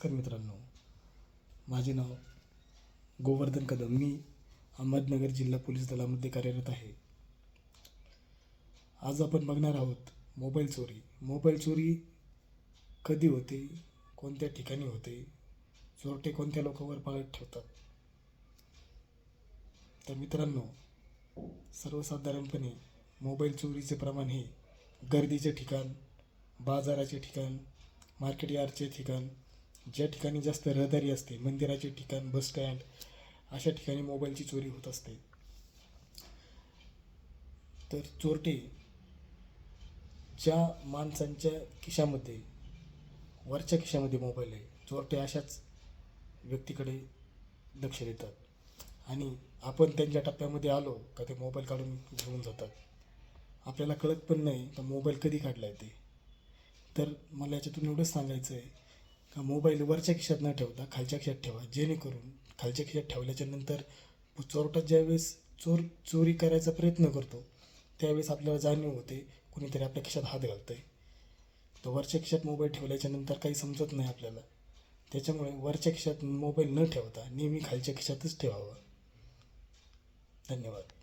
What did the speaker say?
नमस्कार मित्रांनो, माझे नाव गोवर्धन कदम. मी अहमदनगर जिल्हा पोलीस दलामध्ये कार्यरत आहे. आज आपण बघणार आहोत मोबाईल चोरी. मोबाईल चोरी कधी होते, कोणत्या ठिकाणी होते, चोरटे कोणत्या लोकांवर पाळत ठेवतात. तर मित्रांनो, सर्वसाधारणपणे मोबाईल चोरीचे प्रमाण हे गर्दीचे ठिकाण, बाजाराचे ठिकाण, मार्केट यार्डचे ठिकाण, ज्या ठिकाणी जास्त रहदारी असते, मंदिराचे ठिकाण, बस स्टँड, अशा ठिकाणी मोबाईलची चोरी होत असते. तर चोरटे ज्या माणसांच्या खिशामध्ये, वरच्या खिशामध्ये मोबाईल आहे, चोरटे अशाच व्यक्तीकडे लक्ष देतात आणि आपण त्यांच्या टप्प्यामध्ये आलो का ते मोबाईल काढून घेऊन जातात. आपल्याला कळत पण नाही का मोबाईल कधी काढला आहे ते. तर मला याच्यातून एवढंच सांगायचं आहे का मोबाईल वरच्या खिशात न ठेवता खालच्या खिशात ठेवा, जेणेकरून खालच्या खिशात ठेवल्याच्या नंतर चोरटा ज्यावेळेस चोरी करायचा प्रयत्न करतो त्यावेळेस आपल्याला जाणीव होते कुणीतरी आपल्या खिशात हात घालतं आहे. तर वरच्या खिशात मोबाईल ठेवल्याच्या नंतर काही समजत नाही आपल्याला. त्याच्यामुळे वरच्या खिशात मोबाईल न ठेवता नेहमी खालच्या खिशातच ठेवावा. धन्यवाद.